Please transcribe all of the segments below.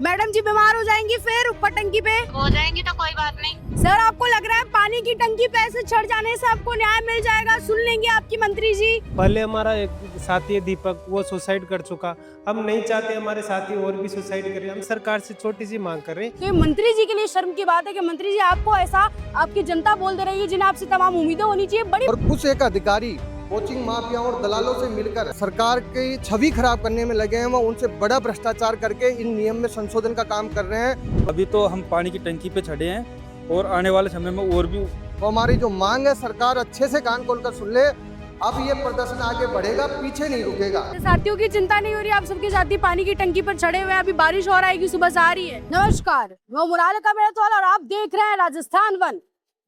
Madam जी बीमार हो जाएंगी फिर ऊपर टंकी पे। हो जाएंगी तो कोई बात नहीं। सर आपको लग रहा है पानी की टंकी पे ऐसे चढ़ जाने से आपको न्याय मिल जाएगा? सुन लेंगे आपकी मंत्री जी। पहले हमारा एक साथी है दीपक, वो सुसाइड कर चुका। हम नहीं चाहते हमारे साथी और भी सुसाइड करें। हम सरकार से छोटी सी मांग कर रहे हैं। तो ये मंत्री जी के लिए शर्म की बात है कि मंत्री जी आपको ऐसा आपकी जनता बोल दे रही है जिन्हें आपसे तमाम उम्मीदें होनी चाहिए। बड़ी और कुछ एक अधिकारी कोचिंग माफिया और दलालों से मिलकर सरकार की छवि खराब करने में लगे हैं। वो उनसे बड़ा भ्रष्टाचार करके इन नियम में संशोधन का काम कर रहे हैं। अभी तो हम पानी की टंकी पे चढ़े हैं और आने वाले समय में और भी। तो हमारी जो मांग है सरकार अच्छे से कान खोलकर सुन ले। अब ये प्रदर्शन आगे बढ़ेगा, पीछे नहीं रुकेगा। साथियों की चिंता नहीं हो रही, आप सबके साथी पानी की टंकी पर चढ़े हुए हैं। अभी बारिश हो रहा है कि सुबह से आ रही है। नमस्कार, मैं मुरालिका मेहतवाल और आप देख रहे हैं राजस्थान वन।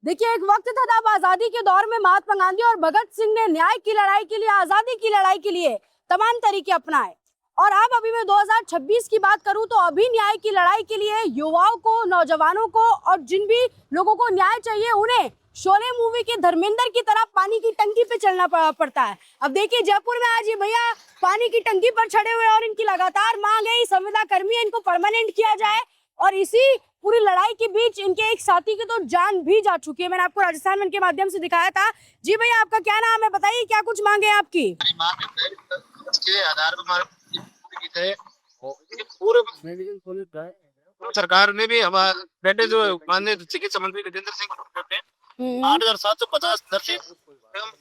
देखिए एक वक्त था जब आजादी के दौर में महात्मा गांधी और भगत सिंह ने न्याय की लड़ाई के लिए, आजादी की लड़ाई के लिए तमाम तरीके अपनाए। और अब अभी मैं 2026 की बात करूं तो अभी न्याय की लड़ाई के लिए युवाओं को, नौजवानों को और जिन भी लोगों को न्याय चाहिए उन्हें शोले मूवी के धर्मेंद्र की तरह पानी की टंकी पे चलना पड़ता है। अब देखिए जयपुर में आज ये भैया पानी की टंकी पर चढ़े हुए और इनकी लगातार मांग है संविदा कर्मी है इनको परमानेंट किया जाए। और इसी पूरी लड़ाई के बीच इनके एक साथी की तो जान भी जा चुकी है। मैंने आपको राजस्थान वन के माध्यम से दिखाया था। जी भैया आपका क्या नाम है, बताइए क्या कुछ मांगे हैं आपकी? के आधार पर पूरे सरकार ने भी हमारे बेटे जो माननीय चिकित्सा मंत्री गजेंद्र सिंह 8,750 नर्सिंग एवं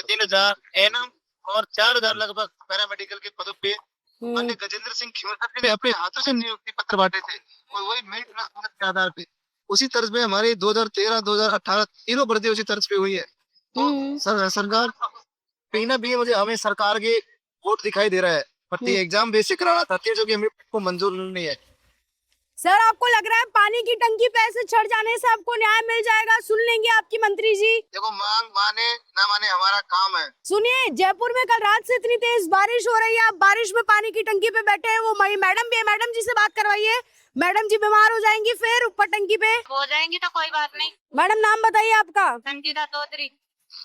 3,500 एएनएम और 4,000 लगभग पैरामेडिकल के पदों पे माननीय गजेंद्र सिंह खींवसर ने अपने हाथों से नियुक्ति पत्र बांटे थे और वही मेरिट के आधार पे उसी तर्ज पे हमारी 2013 2018 तीनों भर्ती उसी तर्ज पे हुई है। तो सरकार कहीं ना कहीं मुझे हमें सरकार के वोट दिखाई दे रहा है। भर्ती एग्जाम बेसिक कराना चाहती है जो कि हमें को मंजूर नहीं है। सर आपको लग रहा है पानी की टंकी पे ऐसे चढ़ जाने से आपको न्याय मिल जाएगा? सुन लेंगे आपकी मंत्री जी। देखो मांग माने ना माने हमारा काम है। सुनिए जयपुर में कल रात से इतनी तेज बारिश हो रही है, आप बारिश में पानी की टंकी पे बैठे हैं। वो मैडम भी है, मैडम जी से बात करवाइए। मैडम जी बीमार हो जाएंगी फिर ऊपर टंकी पे। हो जाएंगी तो कोई बात नहीं। मैडम नाम बताइए आपका? संगीता चौधरी।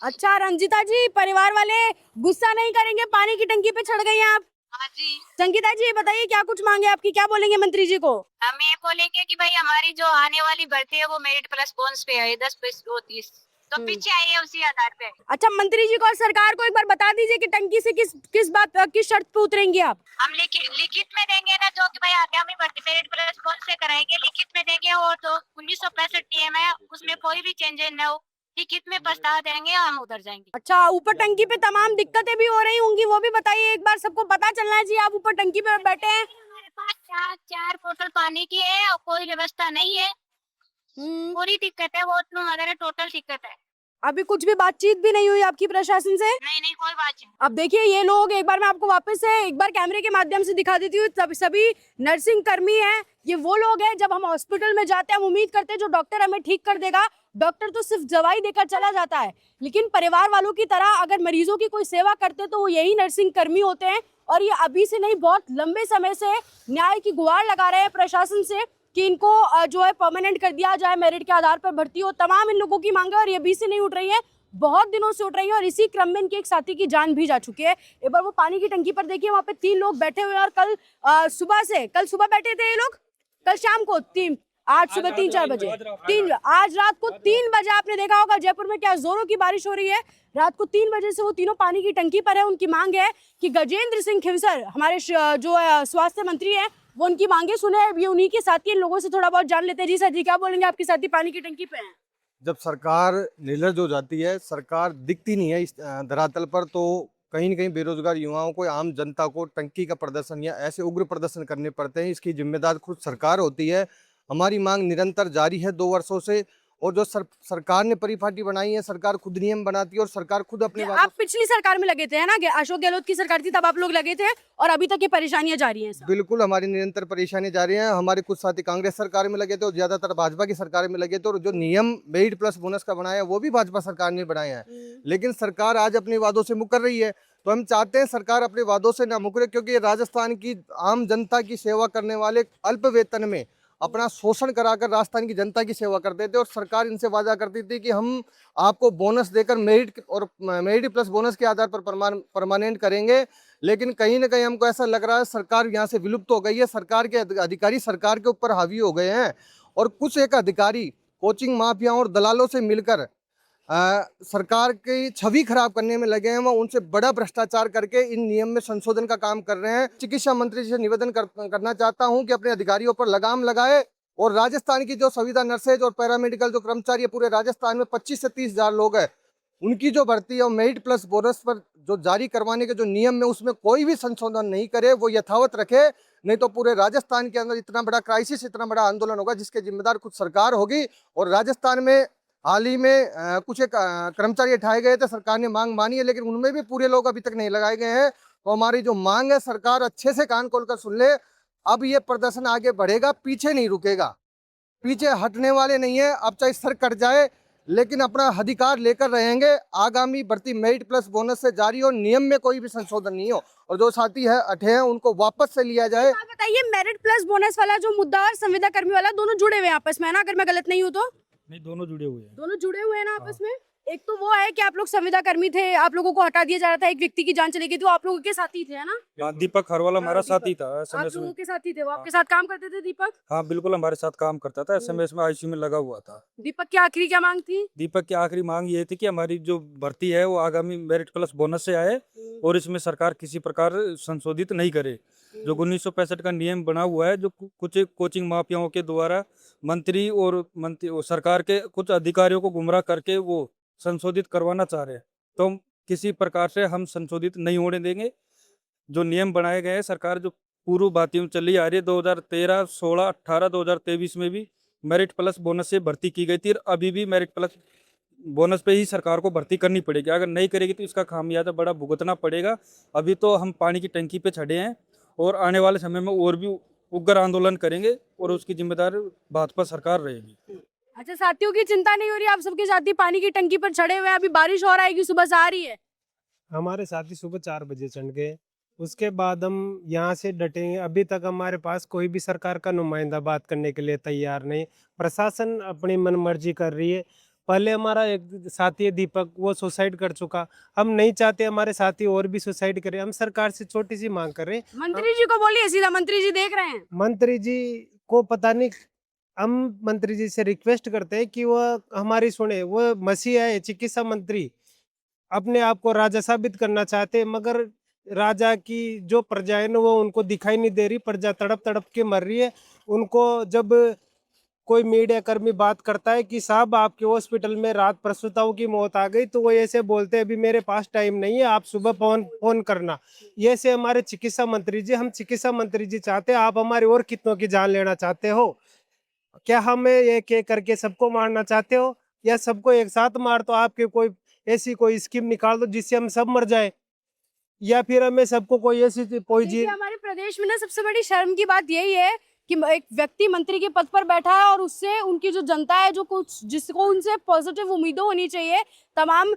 अच्छा रंजिता जी, परिवार वाले गुस्सा नहीं करेंगे, पानी की टंकी पे चढ़ गई हैं आप? हाँ जी। संगीता जी बताइए क्या कुछ मांगे आपकी, क्या बोलेंगे मंत्री जी को? हम ये बोलेंगे कि भाई हमारी जो आने वाली भर्ती है वो मेरिट प्लस बोनस पे है 10-20 तो पीछे आई है उसी आधार पे। अच्छा मंत्री जी को और सरकार को एक बार बता दीजिए कि टंकी से किस शर्त पे उतरेंगे आप? हम लिखित में देंगे ना जो कि भाई आगामी भर्ती मेरिट प्लस बोनस से कराएंगे, लिखित में देंगे। और तो 1965 टीएम है उसमें कोई भी चेंजेस न हो, लिखित में प्रस्ताव देंगे हम उधर जाएंगे। अच्छा ऊपर टंकी पे तमाम दिक्कतें भी हो रही होंगी, वो भी बताइए एक बार, सबको पता चलना चाहिए। आप ऊपर टंकी पे बैठे हैं, हमारे पास चार बोतल पानी की है और कोई व्यवस्था नहीं है। पूरी दिक्कत है, वो वगैरह टोटल दिक्कत है। अभी कुछ भी बातचीत भी नहीं हुई आपकी प्रशासन से? नहीं कोई बात नहीं। अब देखिए ये लोग, एक बार मैं आपको वापस से एक बार कैमरे के माध्यम से दिखा देती हूँ। सभी नर्सिंग कर्मी हैं, ये वो लोग हैं जब हम हॉस्पिटल में जाते हैं हम उम्मीद करते हैं जो डॉक्टर हमें ठीक कर देगा। डॉक्टर तो सिर्फ दवाई देकर चला जाता है, लेकिन परिवार वालों की तरह अगर मरीजों की कोई सेवा करते तो वो यही नर्सिंग कर्मी होते हैं। और ये अभी से नहीं, बहुत लंबे समय से न्याय की गुहार लगा रहे हैं प्रशासन से कि इनको जो है परमानेंट कर दिया जाए, मेरिट के आधार पर भर्ती हो। तमाम इन लोगों की मांगे और ये अभी से नहीं उठ रही है, बहुत दिनों से उठ रही है। और इसी क्रम में इनके एक साथी की जान भी जा चुकी है। एक बार वो पानी की टंकी पर देखिए, वहाँ पे 3 लोग बैठे हुए हैं और कल सुबह बैठे थे ये लोग, कल शाम को आज सुबह 3-4 बजे, आज रात को 3 बजे आपने देखा होगा जयपुर में क्या जोरों की बारिश हो रही है। रात को 3 बजे से वो तीनों पानी की टंकी पर है। उनकी मांग है कि गजेंद्र सिंह खींवसर हमारे जो स्वास्थ्य मंत्री है वो उनकी मांगे सुने। ये उन्हीं के साथी, इन लोगों से थोड़ा बहुत जान लेते हैं। जी सर जी क्या बोलेंगे, आपके साथी पानी की टंकी पे हैं? जब सरकार निर्लज हो जाती है, सरकार दिखती नहीं है इस धरातल पर, तो कहीं न कहीं बेरोजगार युवाओं को, आम जनता को टंकी का प्रदर्शन या ऐसे उग्र प्रदर्शन करने पड़ते हैं। इसकी जिम्मेदार खुद सरकार होती है। हमारी मांग निरंतर जारी है 2 वर्षों से। और जो सरकार ने परिपाटी बनाई है, सरकार खुद नियम बनाती है और सरकार खुद अपने आप पिछली सरकार में लगे थे है ना, अशोक गहलोत की सरकार थी तब आप लोग लगे थे और अभी तक ये परेशानियां जारी हैं? बिल्कुल हमारी निरंतर परेशानी जारी है। हमारे कुछ साथी कांग्रेस सरकार में लगे थे और ज्यादातर भाजपा की सरकार में लगे थे। और जो नियम मेरिट प्लस बोनस का बनाया वो भी भाजपा सरकार ने बनाया है। लेकिन सरकार आज अपने वादों से मुकर रही है। तो हम चाहते हैं सरकार अपने वादों से ना मुकरे, क्योंकि राजस्थान की आम जनता की सेवा करने वाले अल्प वेतन में अपना शोषण कराकर राजस्थान की जनता की सेवा करते थे। और सरकार इनसे वादा करती थी कि हम आपको बोनस देकर मेरिट प्लस बोनस के आधार पर परमानेंट करेंगे। लेकिन कहीं ना कहीं हमको ऐसा लग रहा है सरकार यहाँ से विलुप्त हो गई है। सरकार के अधिकारी सरकार के ऊपर हावी हो गए हैं और कुछ एक अधिकारी कोचिंग माफियाओं और दलालों से मिलकर सरकार की छवि खराब करने में लगे हैं। वो उनसे बड़ा भ्रष्टाचार करके इन नियम में संशोधन का काम कर रहे हैं। चिकित्सा मंत्री जी से निवेदन करना चाहता हूं कि अपने अधिकारियों पर लगाम लगाए और राजस्थान की जो संविदा नर्सेज और पैरामेडिकल जो कर्मचारी है पूरे राजस्थान में 25 से 30 हजार लोग हैं, उनकी जो भर्ती है और मेरिट प्लस बोनस पर जो जारी करवाने के जो नियम है उसमें कोई भी संशोधन नहीं करे, वो यथावत रखे। नहीं तो पूरे राजस्थान के अंदर इतना बड़ा क्राइसिस, इतना बड़ा आंदोलन होगा जिसके जिम्मेदार खुद सरकार होगी। और राजस्थान में हाल ही में कुछ एक कर्मचारी उठाए गए थे, सरकार ने मांग मानी है, लेकिन उनमें भी पूरे लोग अभी तक नहीं लगाए गए हैं। तो हमारी जो मांग है सरकार अच्छे से कान खोलकर सुन ले। अब ये प्रदर्शन आगे बढ़ेगा, पीछे नहीं रुकेगा, पीछे हटने वाले नहीं है। अब चाहे सर कट जाए लेकिन अपना अधिकार लेकर रहेंगे। आगामी भर्ती मेरिट प्लस बोनस से जारी हो, नियम में कोई भी संशोधन नहीं हो और जो साथी है अठे हैं उनको वापस से लिया जाए। आप बताइए, मेरिट प्लस बोनस वाला जो मुद्दा और संविदा कर्मी वाला दोनों जुड़े हुए हैं आपस में, है ना? अगर मैं गलत नहीं हूँ तो नहीं, दोनों जुड़े हुए हैं। दोनों जुड़े हुए हैं ना आपस में। एक तो वो है कि आप लोग संविदा कर्मी थे, आप लोगों को हटा दिया जा रहा था, एक व्यक्ति की जान चली गई थी, वो आप लोगों के साथी थे, है ना? हाँ, दीपक हरवाल हमारा साथी था आप एसएमएस लोगों में। के साथी थे, वो आपके साथ काम करते थे दीपक? हाँ बिल्कुल, हमारे साथ काम करता था, एसएमएस में आईसीयू में लगा हुआ था। दीपक की आखिरी क्या मांग थी? दीपक की आखिरी मांग ये थी कि हमारी जो भर्ती है वो आगामी मेरिट प्लस बोनस से आए और इसमें सरकार किसी प्रकार संशोधित नहीं करे। जो 1965 का नियम बना हुआ है, जो कुछ कोचिंग माफियाओं के द्वारा मंत्री और सरकार के कुछ अधिकारियों को गुमराह करके वो संशोधित करवाना चाह रहे हैं, तो किसी प्रकार से हम संशोधित नहीं होने देंगे। जो नियम बनाए गए हैं, सरकार जो पूर्व भांति में चली आ रही है, 2013, 16, 18, 2023 में भी मेरिट प्लस बोनस से भर्ती की गई थी और अभी भी मेरिट प्लस बोनस पे ही सरकार को भर्ती करनी पड़ेगी। अगर नहीं करेगी तो इसका खामियाजा बड़ा भुगतना पड़ेगा। अभी तो हम पानी की टंकी पे चढ़े हैं और आने वाले समय में और भी उग्र आंदोलन करेंगे और उसकी जिम्मेदार भाजपा सरकार रहेगी। अच्छा, साथियों की चिंता नहीं हो रही? आप सबके साथी पानी की टंकी पर चढ़े हुए हैं, अभी बारिश और आएगी, सुबह से आ रही है। हमारे साथी सुबह 4 बजे चढ़ गए, उसके बाद हम यहाँ से डटेंगे। अभी तक हमारे पास कोई भी सरकार का नुमाइंदा बात करने के लिए तैयार नहीं। प्रशासन अपनी मनमर्जी कर रही है। पहले हमारा एक साथी है दीपक, वो सुसाइड कर चुका। हम नहीं चाहते हमारे साथी और भी सुसाइड करें। हम सरकार से छोटी सी मांग कर रहे हैं। मंत्री जी को बोलिए सीधा, मंत्री जी देख रहे हैं। मंत्री जी को पता नहीं, हम मंत्री जी से रिक्वेस्ट करते हैं कि वह हमारी सुने। वो मसीहा है, चिकित्सा मंत्री, अपने आप को राजा साबित करना चाहते हैं, मगर राजा की जो प्रजा है ना वो उनको दिखाई नहीं दे रही। प्रजा तड़प तड़प के मर रही है। उनको जब कोई मीडिया कर्मी बात करता है कि साहब आपके हॉस्पिटल में रात प्रसूताओं की मौत आ गई, तो वो ऐसे बोलते हैं अभी मेरे पास टाइम नहीं है, आप सुबह फोन करना। ये से हमारे चिकित्सा मंत्री जी, हम चिकित्सा मंत्री जी चाहते हैं, आप हमारे और कितनों की जान लेना चाहते हो? क्या हमें एक एक करके सबको मारना चाहते हो, या सबको एक साथ मार तो आपके कोई ऐसी कोई स्कीम निकाल दो जिससे हम सब मर जाए, या फिर हमें सबको कोई ऐसी कोई देखिए, हमारे प्रदेश में ना सबसे बड़ी शर्म की बात यही है कि एक व्यक्ति मंत्री के पद पर बैठा है और उससे उनकी जो जनता है, जो कुछ जिसको उनसे पॉजिटिव उम्मीदें होनी चाहिए, तमाम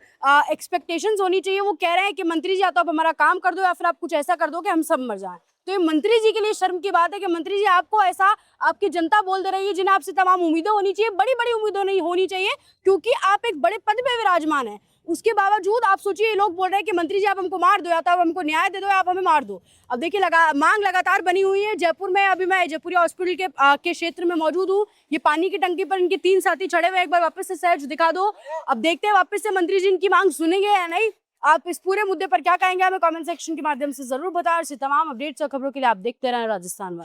एक्सपेक्टेशंस होनी चाहिए, वो कह रहे हैं कि मंत्री जी या तो आप हमारा काम कर दो या फिर आप कुछ ऐसा कर दो कि हम सब मर जाएं। तो ये मंत्री जी के लिए शर्म की बात है कि मंत्री जी आपको ऐसा आपकी जनता बोल दे रही है, जिन्हें आपसे तमाम उम्मीदें होनी चाहिए, बड़ी बड़ी उम्मीदें नहीं होनी चाहिए, क्योंकि आप एक बड़े पद पे विराजमान है। उसके बावजूद आप सोचिए, ये लोग बोल रहे हैं कि मंत्री जी आप हमको मार दो, या तो आप हमको न्याय दे दो या आप हमें मार दो। अब देखिए, मांग लगातार बनी हुई है। जयपुर में अभी मैं जयपुरी हॉस्पिटल के क्षेत्र में मौजूद हूँ। ये पानी की टंकी पर इनके 3 साथी चढ़े हुए, एक बार वापस से सहज दिखा दो। अब देखते हैं वापस से मंत्री जी इनकी मांग सुनेंगे या नहीं। आप इस पूरे मुद्दे पर क्या कहेंगे, हमें कमेंट सेक्शन के माध्यम से जरूर बताएं। और तमाम अपडेट्स और खबरों के लिए आप देखते रहें राजस्थान में।